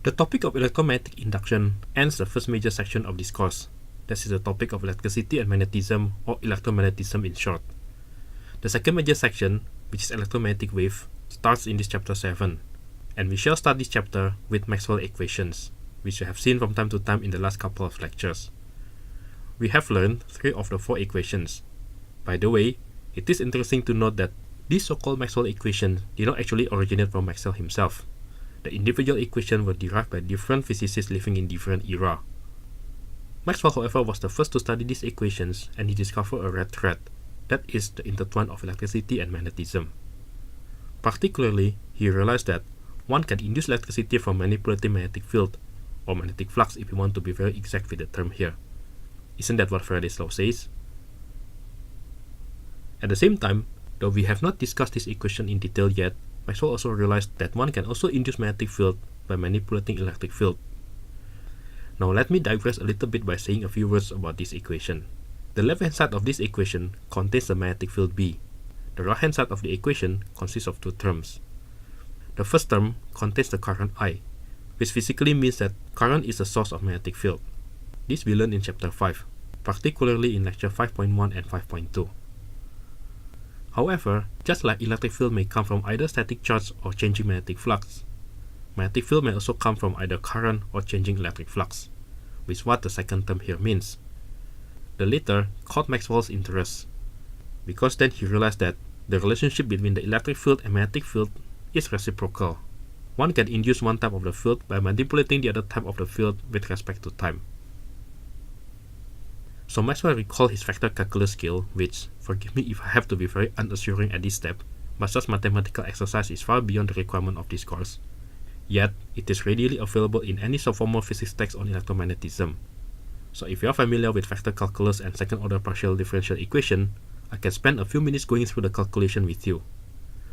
The topic of electromagnetic induction ends the first major section of this course. That is the topic of electricity and magnetism, or electromagnetism in short. The second major section, which is electromagnetic wave, starts in this chapter 7, and we shall start this chapter with Maxwell equations, which we have seen from time to time in the last couple of lectures. We have learned 3 of the 4 equations. By the way, it is interesting to note that these so-called Maxwell equations did not actually originate from Maxwell himself. The individual equations were derived by different physicists living in different eras. Maxwell, however, was the first to study these equations, and he discovered a red thread, that is, the intertwine of electricity and magnetism. Particularly, he realized that one can induce electricity from manipulating magnetic field, or magnetic flux if you want to be very exact with the term here. Isn't that what Faraday's law says? At the same time, though we have not discussed this equation in detail yet, Maxwell also realized that one can also induce magnetic field by manipulating electric field. Now let me digress a little bit by saying a few words about this equation. The left-hand side of this equation contains the magnetic field B. The right-hand side of the equation consists of 2 terms. The first term contains the current I, which physically means that current is the source of magnetic field. This we learned in chapter 5, particularly in lecture 5.1 and 5.2. However, just like electric field may come from either static charge or changing magnetic flux, magnetic field may also come from either current or changing electric flux, which is what the second term here means. The latter caught Maxwell's interest, because then he realized that the relationship between the electric field and magnetic field is reciprocal. One can induce one type of the field by manipulating the other type of the field with respect to time. So Maxwell recalled his vector calculus skill, which, forgive me if I have to be very unassuring at this step, but such mathematical exercise is far beyond the requirement of this course. Yet, it is readily available in any sophomore physics text on electromagnetism. So if you are familiar with vector calculus and second-order partial differential equation, I can spend a few minutes going through the calculation with you.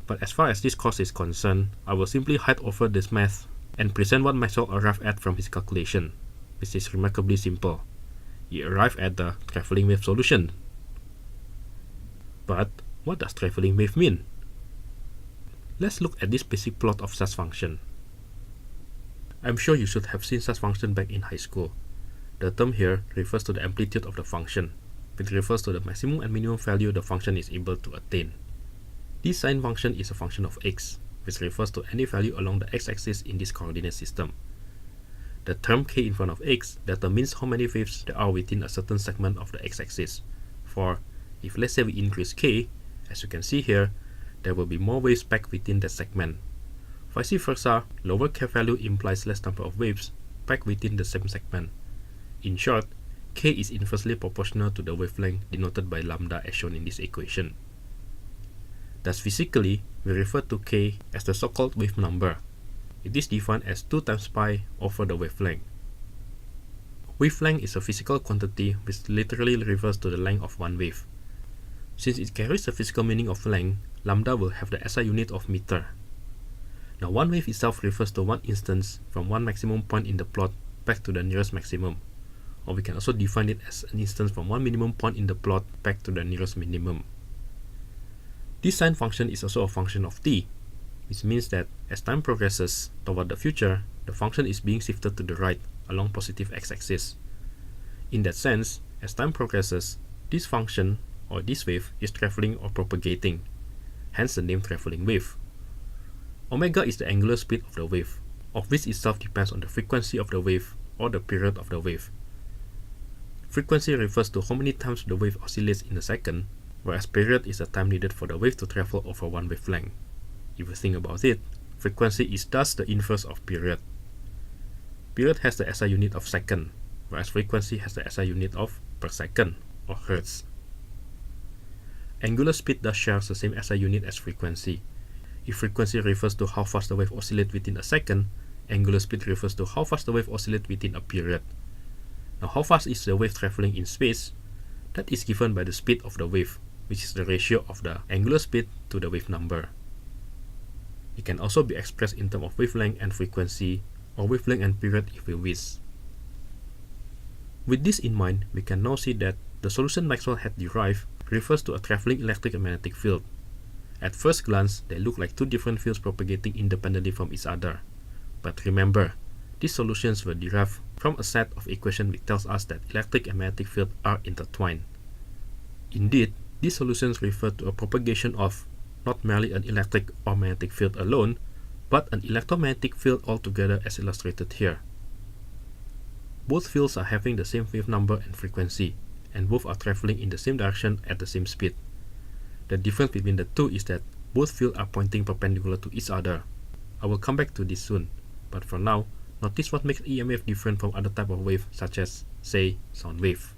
But as far as this course is concerned, I will simply hide over this math and present what Maxwell arrived at from his calculation, which is remarkably simple. He arrived at the traveling wave solution. But what does traveling wave mean? Let's look at this basic plot of such function. I'm sure you should have seen such function back in high school. The term here refers to the amplitude of the function, which refers to the maximum and minimum value the function is able to attain. This sine function is a function of x, which refers to any value along the x-axis in this coordinate system. The term k in front of x determines how many waves there are within a certain segment of the x-axis. For if let's say we increase k, as you can see here, there will be more waves packed within that segment. Vice versa, lower k value implies less number of waves packed within the same segment. In short, k is inversely proportional to the wavelength denoted by lambda as shown in this equation. Thus physically, we refer to k as the so-called wave number. It is defined as 2 times pi over the wavelength. Wavelength is a physical quantity which literally refers to the length of one wave. Since it carries the physical meaning of length, lambda will have the SI unit of meter. Now one wave itself refers to one instance from one maximum point in the plot back to the nearest maximum, or we can also define it as an instance from one minimum point in the plot back to the nearest minimum. This sine function is also a function of t, which means that as time progresses toward the future, the function is being shifted to the right along positive x-axis. In that sense, as time progresses, this function, or this wave, is traveling or propagating, hence the name traveling wave. Omega is the angular speed of the wave, of which itself depends on the frequency of the wave or the period of the wave. Frequency refers to how many times the wave oscillates in a second, whereas period is the time needed for the wave to travel over one wavelength. If you think about it, frequency is thus the inverse of period. Period has the SI unit of second, whereas frequency has the SI unit of per second, or hertz. Angular speed thus shares the same SI unit as frequency. If frequency refers to how fast the wave oscillates within a second, angular speed refers to how fast the wave oscillates within a period. Now how fast is the wave traveling in space? That is given by the speed of the wave, which is the ratio of the angular speed to the wave number. It can also be expressed in terms of wavelength and frequency, or wavelength and period if we wish. With this in mind, we can now see that the solution Maxwell had derived refers to a traveling electric and magnetic field. At first glance, they look like 2 different fields propagating independently from each other. But remember, These solutions were derived from a set of equations which tells us that electric and magnetic fields are intertwined. Indeed, these solutions refer to a propagation of not merely an electric or magnetic field alone, but an electromagnetic field altogether as illustrated here. Both fields are having the same wave number and frequency, and both are traveling in the same direction at the same speed. The difference between the two is that both fields are pointing perpendicular to each other. I will come back to this soon, but for now, notice what makes EM wave different from other type of wave such as, say, sound wave.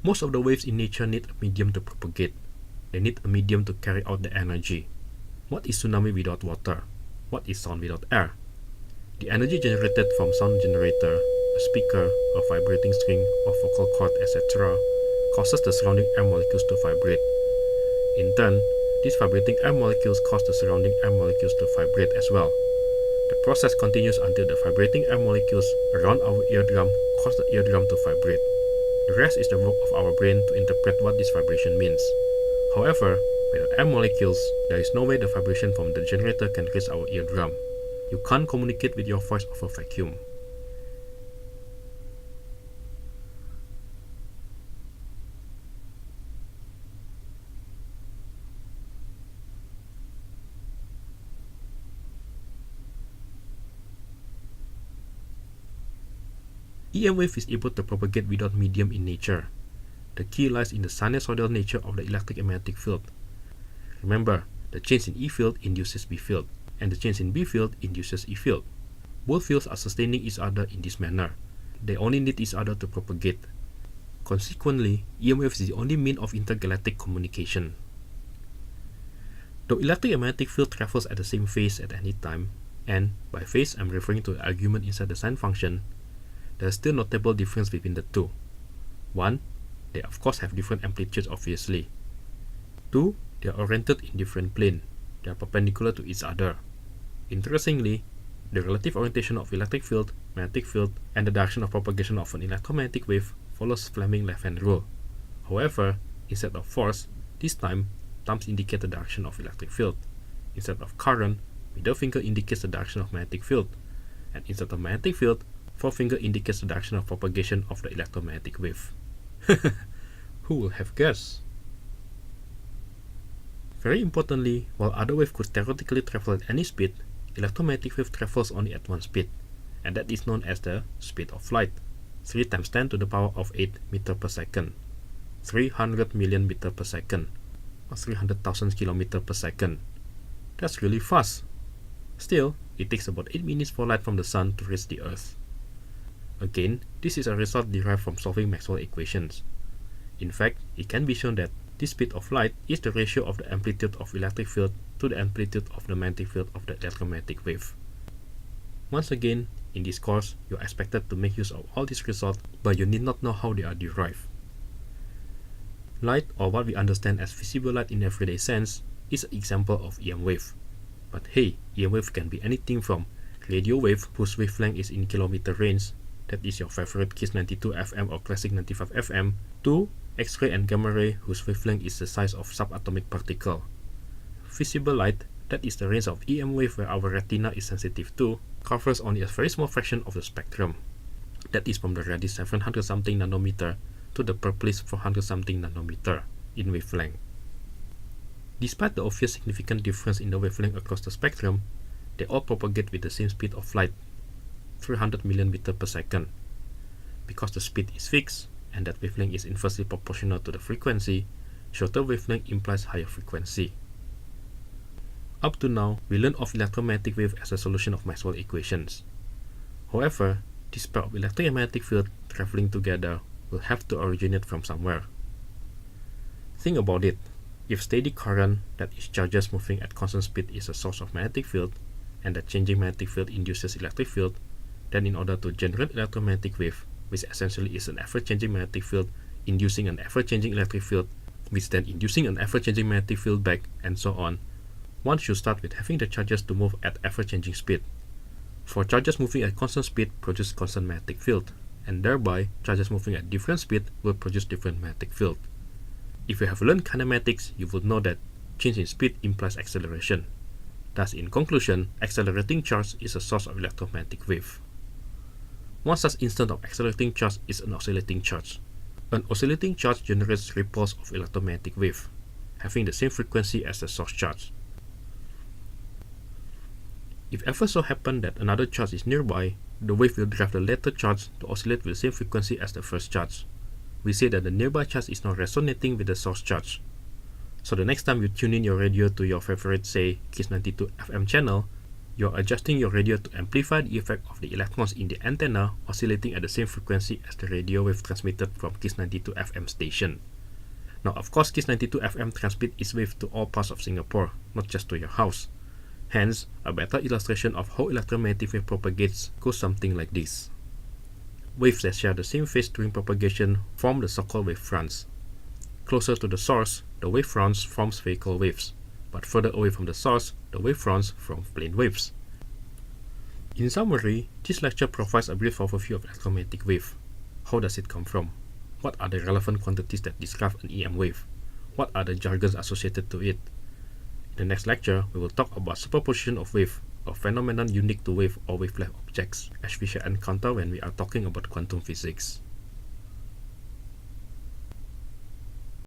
Most of the waves in nature need a medium to propagate. They need a medium to carry out the energy. What is tsunami without water? What is sound without air? The energy generated from sound generator, a speaker, a vibrating string, or vocal cord, etc. causes the surrounding air molecules to vibrate. In turn, these vibrating air molecules cause the surrounding air molecules to vibrate as well. The process continues until the vibrating air molecules around our eardrum cause the eardrum to vibrate. The rest is the work of our brain to interpret what this vibration means. However, without air molecules, there is no way the vibration from the generator can reach our eardrum. You can't communicate with your voice over vacuum. EM wave is able to propagate without medium in nature. The key lies in the sinusoidal nature of the electric and magnetic field. Remember, the change in E field induces B field, and the change in B field induces E field. Both fields are sustaining each other in this manner. They only need each other to propagate. Consequently, EM wave is the only mean of intergalactic communication. Though electric and magnetic field travels at the same phase at any time, and by phase I'm referring to the argument inside the sine function, there is still notable difference between the two. 1. They of course have different amplitudes obviously. 2. They are oriented in different planes. They are perpendicular to each other. Interestingly, the relative orientation of electric field, magnetic field, and the direction of propagation of an electromagnetic wave follows Fleming's left-hand rule. However, instead of force, this time, thumbs indicate the direction of electric field. Instead of current, middle finger indicates the direction of magnetic field. And instead of magnetic field, forefinger indicates the direction of propagation of the electromagnetic wave. Who will have guessed? Very importantly, while other waves could theoretically travel at any speed, electromagnetic wave travels only at one speed, and that is known as the speed of light, 3 times 10 to the power of 8 meter per second, 300 million meter per second, or 300,000 kilometer per second. That's really fast. Still, it takes about 8 minutes for light from the sun to reach the earth. Again, this is a result derived from solving Maxwell's equations. In fact, it can be shown that this speed of light is the ratio of the amplitude of electric field to the amplitude of the magnetic field of the electromagnetic wave. Once again, in this course, you are expected to make use of all these results, but you need not know how they are derived. Light, or what we understand as visible light in everyday sense, is an example of EM wave. But hey, EM wave can be anything from radio wave whose wavelength is in kilometer range, that is your favorite KISS 92 FM or Classic 95 FM, to X-ray and gamma ray whose wavelength is the size of subatomic particle. Visible light, that is the range of EM wave where our retina is sensitive to, covers only a very small fraction of the spectrum. That is from the reddish 700 something nanometer to the purplish 400 something nanometer in wavelength. Despite the obvious significant difference in the wavelength across the spectrum, they all propagate with the same speed of light, 300 million meters per second. Because the speed is fixed, and that wavelength is inversely proportional to the frequency, shorter wavelength implies higher frequency. Up to now, we learned of electromagnetic wave as a solution of Maxwell's equations. However, this pair of electric and magnetic field traveling together will have to originate from somewhere. Think about it. If steady current, that is charges moving at constant speed, is a source of magnetic field, and that changing magnetic field induces electric field, then in order to generate electromagnetic wave, which essentially is an ever-changing magnetic field inducing an ever-changing electric field, which then inducing an ever-changing magnetic field back, and so on, one should start with having the charges to move at ever-changing speed. For charges moving at constant speed produce constant magnetic field, and thereby charges moving at different speed will produce different magnetic field. If you have learned kinematics, you would know that change in speed implies acceleration. Thus, in conclusion, accelerating charge is a source of electromagnetic wave. One such instance of accelerating charge is an oscillating charge. An oscillating charge generates ripples of electromagnetic wave, having the same frequency as the source charge. If ever so happen that another charge is nearby, the wave will drive the latter charge to oscillate with the same frequency as the first charge. We say that the nearby charge is now resonating with the source charge. So the next time you tune in your radio to your favorite, say, KISS 92 FM channel, you're adjusting your radio to amplify the effect of the electrons in the antenna oscillating at the same frequency as the radio wave transmitted from KISS 92 FM station. Now, of course, KISS 92 FM transmits its wave to all parts of Singapore, not just to your house. Hence, a better illustration of how electromagnetic wave propagates goes something like this. Waves that share the same phase during propagation form the so-called wave fronts. Closer to the source, the wave fronts form spherical waves, but further away from the source, the wave fronts form plane waves. In summary, this lecture provides a brief overview of electromagnetic wave. How does it come from? What are the relevant quantities that describe an EM wave? What are the jargons associated to it? In the next lecture, we will talk about superposition of wave, a phenomenon unique to wave or wavelength objects, as we shall encounter when we are talking about quantum physics.